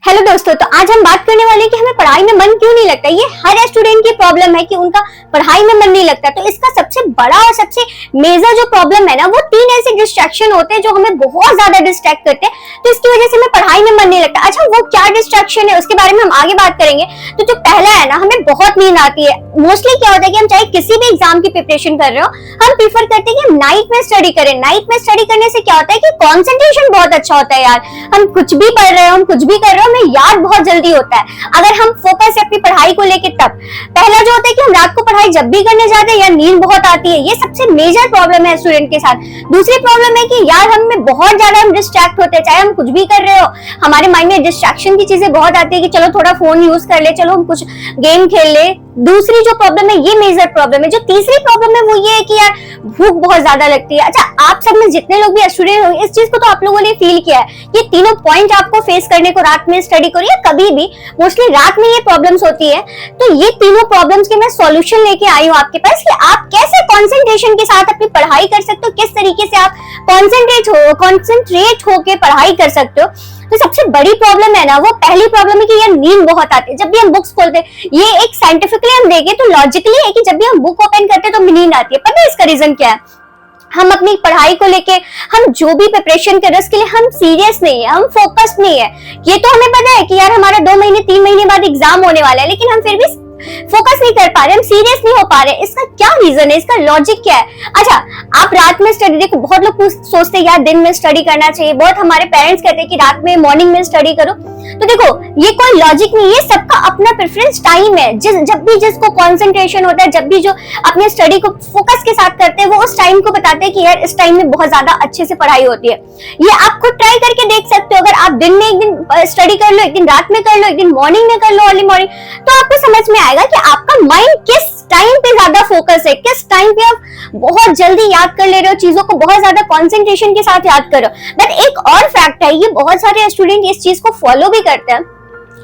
Hello दोस्तों, तो आज हम बात करने वाले हैं कि हमें पढ़ाई में मन क्यों नहीं लगता। ये हर स्टूडेंट की प्रॉब्लम है कि उनका पढ़ाई में मन नहीं लगता। तो इसका सबसे बड़ा और सबसे मेजर जो प्रॉब्लम है ना, वो तीन ऐसे डिस्ट्रैक्शन होते हैं जो हमें बहुत ज्यादा डिस्ट्रैक्ट करते हैं, तो इसकी वजह से हमें पढ़ाई में मन नहीं लगता। अच्छा, वो क्या डिस्ट्रैक्शन है उसके बारे में हम आगे बात करेंगे। तो जो पहला है ना, हमें बहुत नींद आती है। मोस्टली क्या होता है कि हम चाहे किसी भी एग्जाम की प्रिपरेशन कर रहे हो, हम प्रीफर करते हैं कि हम नाइट में स्टडी करें। नाइट में स्टडी करने से क्या होता है कि कॉन्सेंट्रेशन बहुत अच्छा होता है। यार, हम कुछ भी पढ़ रहे हो, हम कुछ भी कर रहे हो, हमें याद बहुत जल्दी होता है अगर हम फोकस है अपनी पढ़ाई को लेके। तब पहला जो होता है कि हम रात को पढ़ाई जब भी करने जाते हैं यार नींद बहुत आती है। ये सबसे मेजर प्रॉब्लम है स्टूडेंट के साथ। दूसरी प्रॉब्लम है कि यार हमें बहुत ज्यादा हम डिस्ट्रैक्ट होते हैं, चाहे हम कुछ भी कर रहे हो, हमारे माइंड में डिस्ट्रैक्शन की चीजें बहुत आती है कि चलो थोड़ा फोन यूज कर ले, चलो हम कुछ गेम खेल ले। दूसरी जो प्रॉब्लम है, ये मेजर प्रॉब्लम है। जो तीसरी प्रॉब्लम है वो ये है कि यार भूख बहुत ज्यादा लगती है। अच्छा, आप सब में जितने लोग भी स्टूडेंट हो, इस चीज को तो आप लोगों ने फील किया है। ये तीनों पॉइंट आपको फेस करने को रात में स्टडी करो या कभी भी, मोस्टली रात में ये प्रॉब्लम्स होती है। तो ये तीनों प्रॉब्लम्स के मैं सॉल्यूशन लेके आई हूँ आपके पास कि आप कैसे कंसंट्रेशन के साथ अपनी पढ़ाई कर सकते हो, किस तरीके से आप कंसंट्रेट होके पढ़ाई कर सकते हो। तो सबसे बड़ी प्रॉब्लम है ना, वो पहली प्रॉब्लम है कि यार नींद बहुत आती है जब भी हम बुक्स खोलते हैं। ये एक साइंटिफिकली हम देखें तो लॉजिकली है कि जब भी हम बुक ओपन करते हैं तो नींद आती है। पता है इसका रीजन क्या है? हम अपनी पढ़ाई को लेके, हम जो भी प्रिपरेशन कर रहे हैं उसके लिए हम सीरियस नहीं है, हम फोकस्ड नहीं है। ये तो हमें पता है कि यार हमारा 2 महीने 3 महीने बाद एग्जाम होने वाला है, लेकिन हम फिर भी फोकस नहीं कर पा रहे, हम सीरियस नहीं हो पा रहे। इसका क्या रीजन है, इसका लॉजिक क्या है? अच्छा, आप रात में स्टडी, देखो बहुत लोग सोचते हैं यार दिन में स्टडी करना चाहिए, बहुत हमारे पेरेंट्स कहते हैं कि रात में मॉर्निंग में स्टडी करो। तो देखो ये कोई लॉजिक नहीं है, सबका अपना प्रेफरेंस टाइम है। जब भी जिसको कंसंट्रेशन होता है, जब भी जो अपने स्टडी को फोकस के साथ करते हैं, वो उस टाइम को बताते हैं कि यार इस टाइम में बहुत ज्यादा अच्छे से पढ़ाई होती है। ये आप खुद ट्राई करके देख सकते हो। अगर आप दिन में एक दिन स्टडी कर लो, एक दिन रात में कर लो, एक दिन मॉर्निंग में कर लो, अर्ली मॉर्निंग, तो आपको समझ में आएगा कि आपका माइंड किस टाइम पे ज्यादा फोकस है, किस टाइम पे आप बहुत जल्दी याद कर ले रहे हो, चीजों को बहुत ज्यादा कंसंट्रेशन के साथ याद कर रहे हो। बट एक और फैक्ट है, ये बहुत सारे स्टूडेंट इस चीज को फॉलो भी करते हैं,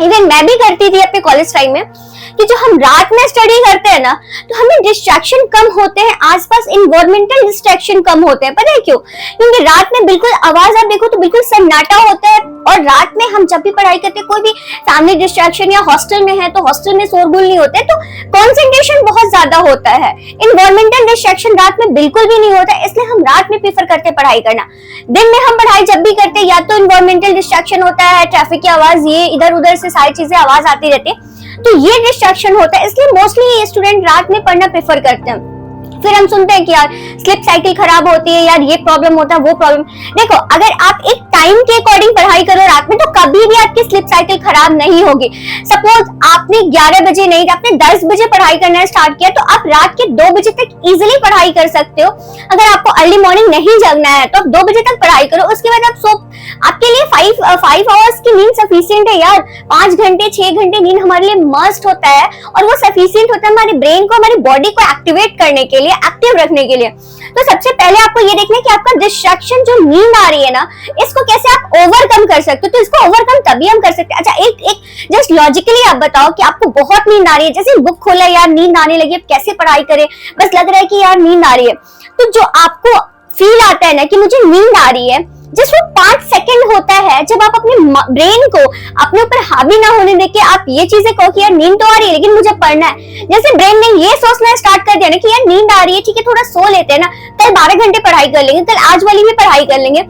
इवन मैं भी करती थी अपने कॉलेज टाइम में, कि जो हम रात में स्टडी करते हैं ना, तो हमें डिस्ट्रैक्शन कम होते हैं, आसपास इन्वायरमेंटल डिस्ट्रैक्शन कम होते हैं। पता है क्यों? क्योंकि रात में बिल्कुल आवाज आप देखो तो बिल्कुल सन्नाटा होता है, और रात में हम जब भी पढ़ाई करते हैं, कोई भी फैमिली डिस्ट्रैक्शन या हॉस्टल में है तो हॉस्टल में शोरगुल नहीं होते, तो कंसंट्रेशन बहुत ज्यादा होता है। इन्वायरमेंटल डिस्ट्रैक्शन रात में बिल्कुल भी नहीं होता है, इसलिए हम रात में प्रेफर करते हैं पढ़ाई करना। दिन में हम पढ़ाई जब भी करते हैं, या तो इन्वायरमेंटल डिस्ट्रैक्शन होता है, ट्रैफिक की आवाज, ये इधर उधर से सारी चीजें आवाज आती रहती है, तो ये डिस्ट्रैक्शन होता है। इसलिए मोस्टली स्टूडेंट रात में पढ़ना प्रेफर करते हैं। फिर हम सुनते हैं कि यार स्लिप साइकिल खराब होती है, यार ये प्रॉब्लम होता है, वो प्रॉब्लम। देखो, अगर आप एक टाइम के अकॉर्डिंग पढ़ाई करो रात में, तो कभी भी आपकी स्लिप साइकिल खराब नहीं होगी। सपोज आपने 11 बजे नहीं, आपने 10 बजे पढ़ाई करना स्टार्ट किया, तो आप रात के 2 बजे तक इजिली पढ़ाई कर सकते हो। अगर आपको अर्ली मॉर्निंग नहीं जगना है तो आप 2 बजे तक पढ़ाई करो, उसके बाद आप सो। आपके लिए 5 आवर्स की नींद सफिशिएंट है यार। 5 घंटे 6 घंटे नींद हमारे लिए मस्ट होता है, और वो सफिशिएंट होता है हमारे ब्रेन को, हमारी बॉडी को एक्टिवेट करने के लिए, एक्टिव रखने के लिए। तो सबसे पहले आपको ये देखना है कि आपका डिस्ट्रैक्शन जो नींद आ रही है ना, इसको कैसे आप ओवरकम कर सकते हो। तो इसको ओवरकम तभी हम कर सकते हैं। अच्छा, एक जस्ट लॉजिकली आप बताओ कि आपको बहुत नींद आ रही है, जैसे बुक खोला यार नींद आने लगी, अब कैसे पढ़ाई करें, बस लग रहा है कि यार नींद आ रही है। तो जो आपको फील आता है ना कि मुझे नींद आ रही है, जस्ट वो 5 सेकंड होता है जब आप अपने ब्रेन को अपने ऊपर हावी ना होने देके आप ये चीजें कहो कि यार नींद तो आ रही है लेकिन मुझे पढ़ना है। जैसे ब्रेन ने ये सोचना स्टार्ट कर दिया ना कि यार नींद आ रही है, ठीक है थोड़ा सो लेते हैं ना, कल 12 घंटे पढ़ाई कर लेंगे, कल आज वाली भी पढ़ाई कर लेंगे।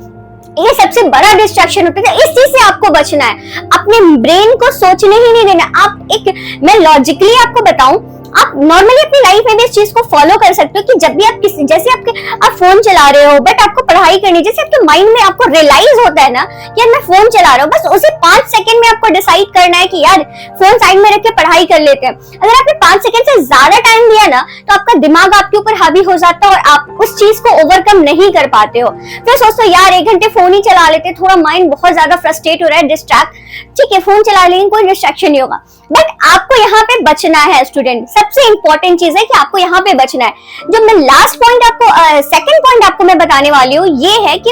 ये सबसे बड़ा डिस्ट्रैक्शन होता है। इस चीज से आपको बचना है, अपने ब्रेन को सोचने ही नहीं देना। मैं लॉजिकली आपको बताऊं, आप नॉर्मली अपनी लाइफ में भी इस चीज को फॉलो कर सकते हो कि जब भी आप जैसे आप फोन चला रहे हो बट आपको पढ़ाई करनी, जैसे आपके माइंड में आपको रियलाइज होता है ना कि यार मैं फोन चला रहा हूँ, बस उसे 5 सेकंड में आपको डिसाइड करना है कि यार फोन साइड में रख के पढ़ाई कर लेते हैं। अगर आपने 5 सेकंड से ज्यादा टाइम दिया ना, तो आपका दिमाग आपके ऊपर हावी हो जाता है और आप उस चीज को ओवरकम नहीं कर पाते हो। फिर सोचते हो यार 1 घंटे फोन ही चला लेते, थोड़ा माइंड बहुत ज्यादा फ्रस्ट्रेट हो रहा है, डिस्ट्रैक्ट, ठीक है फोन चला लेंगे, कोई डिस्ट्रैक्शन नहीं होगा। बट आपको यहाँ पे बचना है स्टूडेंट, सबसे इंपॉर्टेंट चीज है कि आपको यहाँ पे बचना है। जो मैं लास्ट पॉइंट आपको सेकंड पॉइंट आपको मैं बताने वाली हूँ, ये है कि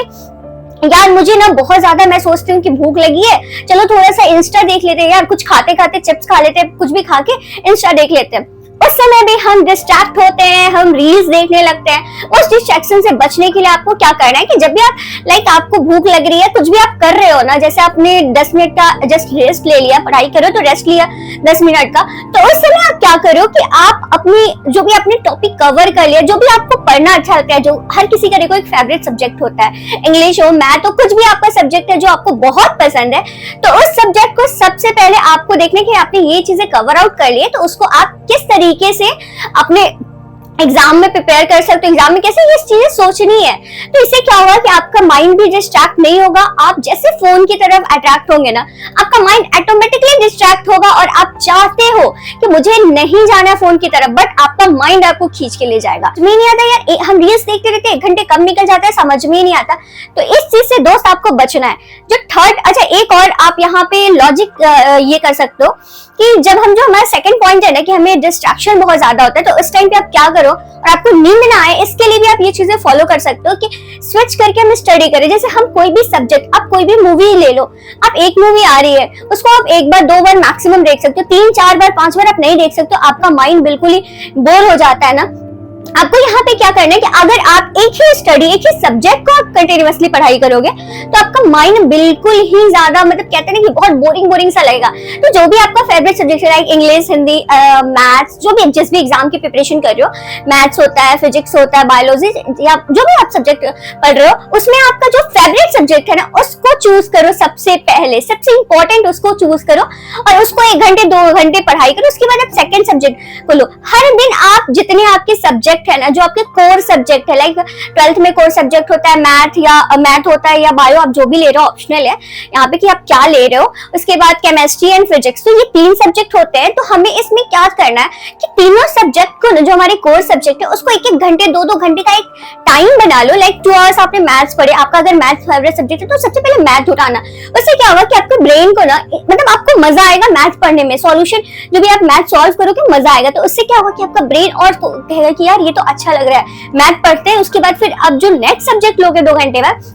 यार मुझे ना बहुत ज्यादा, मैं सोचती हूँ कि भूख लगी है, चलो थोड़ा सा इंस्टा देख लेते हैं, यार कुछ खाते खाते चिप्स खा लेते हैं, कुछ भी खा के इंस्टा देख लेते हैं। उस समय भी हम डिस्ट्रैक्ट होते हैं, हम रील्स देखने लगते हैं। उस डिस्ट्रैक्शन से बचने के लिए आपको क्या करना है कि जब भी आप आपको भूख लग रही है, कुछ भी आप कर रहे हो ना, जैसे आपने 10 मिनट का जस्ट रेस्ट ले लिया, पढ़ाई करो तो रेस्ट लिया 10 मिनट का, तो उस समय आप क्या करो कि आप अपनी जो भी आपने टॉपिक कवर कर लिया, जो भी आपको पढ़ना अच्छा लगता है, जो हर किसी का देखो एक फेवरेट सब्जेक्ट होता है, इंग्लिश हो, मैथ हो, कुछ भी आपका सब्जेक्ट है जो आपको बहुत पसंद है, तो उस सब्जेक्ट को सबसे पहले आपको देखने की आपने ये चीजें कवर आउट कर लिए, तो उसको आप किस तरीके से अपने एग्जाम में प्रिपेयर कर सकते हो, एग्जाम में कैसे ये चीजें सोचनी है। तो इससे क्या होगा कि आपका माइंड भी डिस्ट्रैक्ट नहीं होगा। आप जैसे फोन की तरफ अट्रैक्ट होंगे ना, आपका माइंड ऑटोमेटिकली डिस्ट्रैक्ट होगा और आप चाहते हो कि मुझे नहीं जाना फोन की तरफ, बट आपका माइंड आपको खींच के ले जाएगा। समझ नहीं आता यार, हम रील्स देखते रहते 1 घंटे कब निकल जाता है समझ में ही नहीं आता। तो इस चीज से दोस्त आपको बचना है। जो थर्ड, अच्छा एक और आप यहाँ पे लॉजिक ये कर सकते हो कि जब हम जो हमारा सेकंड पॉइंट है ना कि हमें डिस्ट्रैक्शन बहुत ज्यादा होता है, तो उस टाइम पे आप क्या करो और आपको नींद ना आए, इसके लिए भी आप ये चीजें फॉलो कर सकते हो कि स्विच करके हम स्टडी करें। जैसे हम कोई भी सब्जेक्ट, आप कोई भी मूवी ले लो, आप एक मूवी आ रही है उसको आप 1 बार 2 बार मैक्सिमम देख सकते हो, 3 4 बार 5 बार आप नहीं देख सकते हो, आपका माइंड बिल्कुल ही बोर हो जाता है ना। आपको यहाँ पे क्या करना है कि अगर आप एक ही स्टडी, एक ही सब्जेक्ट को आप कंटिन्यूअसली पढ़ाई करोगे तो आपका माइंड बिल्कुल ही ज्यादा कहते हैं ना कि बहुत बोरिंग सा लगेगा। तो जो भी आपका फेवरेट सब्जेक्ट है, लाइक इंग्लिश, हिंदी, मैथ्स, जो भी जिस भी एग्जाम की प्रिपरेशन कर रहे हो, मैथ्स होता है, फिजिक्स होता है, बायोलॉजी, या जो भी आप सब्जेक्ट पढ़ रहे हो, उसमें आपका जो फेवरेट सब्जेक्ट है ना उसको चूज करो सबसे पहले, सबसे इंपॉर्टेंट उसको चूज करो और उसको 1 घंटे 2 घंटे पढ़ाई करो। उसके बाद आप सेकेंड सब्जेक्ट को लो। हर दिन आप जितने आपके सब्जेक्ट है ना, जो आपके कोर सब्जेक्ट है, लाइक 12th में कोर सब्जेक्ट होता है मैथ होता है या बायो, आप जो भी ले रहे हो ऑप्शनल है यहाँ पे कि आप क्या ले रहे हो। उसके बाद केमिस्ट्री एंड फिजिक्स, तो ये 3 सब्जेक्ट होते हैं। तो हमें इसमें क्या करना है कि तीनों सब्जेक्ट को जो हमारे कोर सब्जेक्ट है उसको 1-1 घंटे 2-2 घंटे का एक टाइम बना लो। लाइक 2 आवर्स आपने मैथ्स पढ़े, आपका अगर मैथ्स फेवरेट सब्जेक्ट है तो सबसे पहले मैथ उठाना। उससे क्या होगा कि आपके ब्रेन को ना आपको मजा आएगा मैथ पढ़ने में, सॉल्यूशन जो भी आप मैथ सॉल्व करोगे मजा आएगा। तो उससे क्या होगा कि आपका ब्रेन और कहेगा कि यार ये तो अच्छा लग रहा है, मैथ पढ़ते हैं। उसके बाद फिर अब जो नेक्स्ट सब्जेक्ट लोगे 2 घंटे बाद,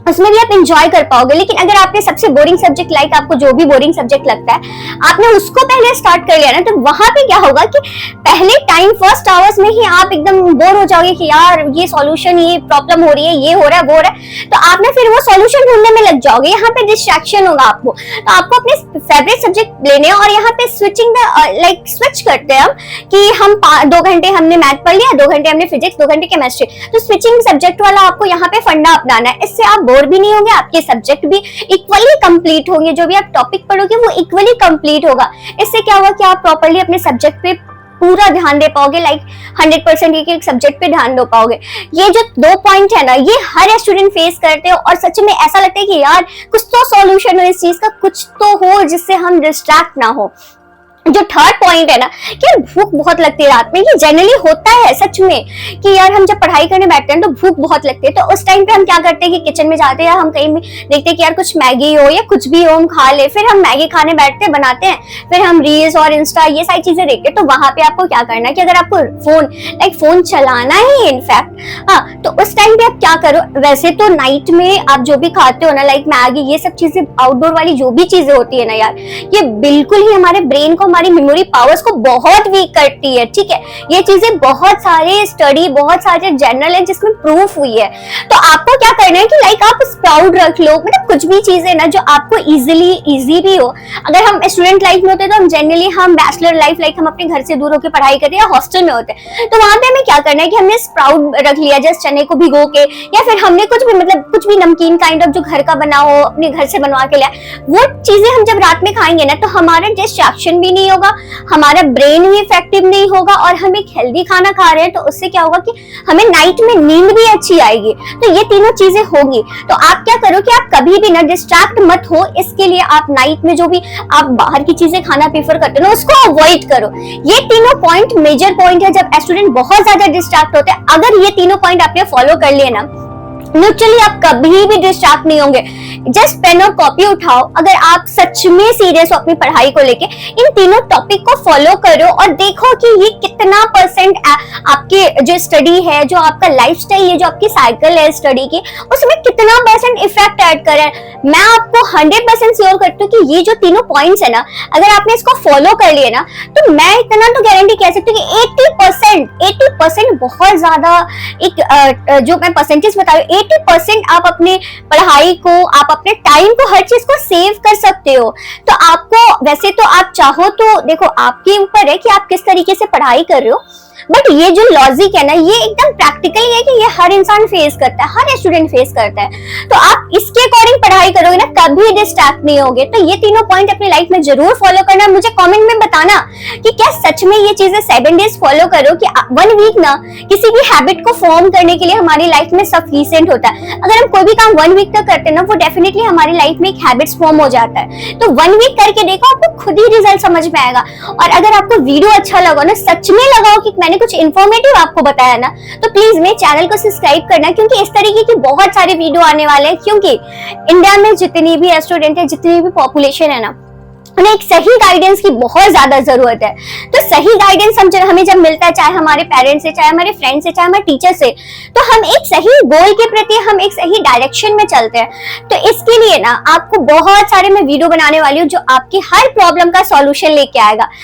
उसमें भी आप एंजॉय कर पाओगे। लेकिन अगर आपने सबसे बोरिंग सब्जेक्ट, लाइक आपको जो भी बोरिंग सब्जेक्ट लगता है, आपने उसको पहले स्टार्ट कर लिया ना, तो वहां पे क्या होगा कि पहले टाइम फर्स्ट आवर्स में ही आप एकदम बोर हो जाओगे कि यार ये सॉल्यूशन, ये प्रॉब्लम हो रही है, ये हो रहा है, वो हो रहा है, तो आप ना फिर वो सॉल्यूशन ढूंढने में लग जाओगे। यहाँ पे डिस्ट्रैक्शन होगा आपको। तो आपको अपने फेवरेट सब्जेक्ट लेने और यहाँ पे स्विचिंग लाइक स्विच करते हैं हम कि हम 2 घंटे हमने मैथ पढ़ लिया, 2 घंटे हमने फिजिक्स, 2 घंटे केमिस्ट्री। तो स्विचिंग सब्जेक्ट वाला आपको यहाँ पे फंडा अपनाना है। इससे आप बोर भी नहीं होंगे, आपके सब्जेक्ट भी इक्वली कंप्लीट होंगे, जो भी आप टॉपिक पढ़ोगे वो इक्वली कंप्लीट होगा। इससे क्या होगा कि आप प्रॉपर्ली अपने सब्जेक्ट पे पूरा ध्यान दे पाओगे, लाइक 100% एक सब्जेक्ट पे ध्यान दे पाओगे। ये जो 2 पॉइंट है ना, ये हर स्टूडेंट फेस करते हो और सच में ऐसा लगता है कि यार कुछ तो सॉल्यूशन हो इस चीज का, कुछ तो हो जिससे हम डिस्ट्रैक्ट ना हो। जो थर्ड पॉइंट है ना कि भूख बहुत लगती है रात में, ये जनरली होता है सच में कि यार हम जब पढ़ाई करने बैठते हैं तो भूख बहुत लगती है। तो उस टाइम पे हम क्या करते हैं कि किचन में जाते हैं या हम कहीं भी देखते हैं कि यार कुछ मैगी हो या कुछ भी हो हम खा ले, फिर हम मैगी खाने बैठते हैं, बनाते हैं, फिर हम रील्स और इंस्टा ये सारी चीजें देखते हैं। तो वहां पे आपको क्या करना है कि अगर आपको फोन चलाना ही इनफैक्ट, हाँ, तो उस टाइम पे आप क्या करो, वैसे तो नाइट में आप जो भी खाते हो ना, लाइक मैगी, ये सब चीजें आउटडोर वाली जो भी चीजें होती है ना यार, ये बिल्कुल ही हमारे ब्रेन को, हमारी मेमोरी पावर्स को बहुत वीक करती है। ठीक है, ये चीजें बहुत सारे स्टडी, बहुत सारे जर्नल है जिसमें प्रूफ हुई है। तो आपको क्या करना है कि लाइक आप स्प्राउट रख लो, कुछ भी चीजें ना जो आपको इजी भी हो। अगर हम स्टूडेंट लाइफ में होते तो हम जनरली हम बैचलर लाइफ, लाइक हम अपने घर से दूर होकर पढ़ाई करते हैं या हॉस्टल में होते हैं, तो वहां पे हमें क्या करना है कि हमने स्प्राउट रख लिया, जैसे चने को भिगो के, या फिर हमने कुछ भी नमकीन काइंड ऑफ जो घर का बना हो अपने घर से बनवा के लिया, वो चीजें हम जब रात में खाएंगे ना तो हमारा डिस्ट्रैक्शन भी नहीं होगा, हमारा ब्रेन भी इफेक्टिव नहीं होगा और हम एक हेल्दी खाना खा रहे हैं। तो उससे क्या होगा कि हमें नाइट में नींद भी अच्छी आएगी। तो ये तीनों चीजें होगी। तो आप क्या करो कि आप कभी भी ना डिस्ट्रैक्ट मत हो, इसके लिए आप नाइट में जो भी आप बाहर की चीजें खाना प्रेफर करते हो ना उसको अवॉइड करो। ये तीनों पॉइंट मेजर पॉइंट है जब स्टूडेंट बहुत ज्यादा डिस्ट्रैक्ट होते हैं। अगर ये तीनों पॉइंट आपने फॉलो कर लिए ना, म्यूचुअली आप कभी भी डिस्ट्रैक्ट नहीं होंगे। जस्ट पेन और कॉपी उठाओ, अगर आप सच में सीरियस हो अपनी पढ़ाई को लेके, इन तीनों टॉपिक को फॉलो करो और देखो कि ये कितना परसेंट आपके जो स्टडी है, जो आपका लाइफस्टाइल है, जो आपकी साइकिल है स्टडी की, उसमें कितना परसेंट इफेक्ट ऐड कर रहा है। मैं आपको 100% श्योर करती हूँ कि ये जो तीनों पॉइंट्स है ना, अगर आपने इसको फॉलो कर लिए ना, तो मैं इतना तो गारंटी कह सकती हूँ कि 80% बहुत ज्यादा एक जो मैं परसेंटेज बता रही हूँ, 80% आप अपने पढ़ाई को, आप अपने टाइम को, हर चीज को सेव कर सकते हो। तो आपको वैसे तो आप चाहो तो देखो, आपके ऊपर है कि आप किस तरीके से पढ़ाई कर रहे हो, बट ये जो लॉजिक है ना, ये एकदम प्रैक्टिकल है कि ये हर इंसान फेस करता है, हर स्टूडेंट फेस करता है। तो आप इसके अकॉर्डिंग पढ़ाई करोगे ना, कभी डिस्ट्रैक्ट नहीं होगे। तो ये तीनों पॉइंट अपनी लाइफ में जरूर फॉलो करना। मुझे कमेंट में बताना कि क्या सच में ये चीजें 7 डेज फॉलो करो कि 1 वीक ना किसी भी हैबिट को फॉर्म करने के लिए हमारी लाइफ में सफिशिएंट होता है। अगर हम कोई भी काम 1 वीक तक करते हैं ना, वो डेफिनेटली हमारी लाइफ में एक हैबिट्स फॉर्म हो जाता है। तो 1 वीक करके देखो, आपको खुद ही रिजल्ट समझ में आएगा। और अगर आपको वीडियो अच्छा लगा ना, सच में लगा कि मैंने कुछ इन्फॉर्मेटिव आपको बताया ना, तो प्लीज मेरे चैनल को सब्सक्राइब करना, क्योंकि इस तरीके की बहुत सारे वीडियो आने वाले हैं। क्योंकि इंडिया में जितनी भी स्टूडेंट है, जितनी भी पॉपुलेशन है ना, उन्हें एक सही गाइडेंस की बहुत ज्यादा जरूरत है। तो सही गाइडेंस हमें जब मिलता है, चाहे हमारे पेरेंट्स से, चाहे हमारे फ्रेंड्स से, चाहे हमारे टीचर से, तो हम एक सही गोल के प्रति हम एक सही डायरेक्शन में चलते हैं। तो इसके लिए ना आपको बहुत सारे मैं वीडियो बनाने वाली हूँ जो आपकी हर प्रॉब्लम का सॉल्यूशन लेके आएगा।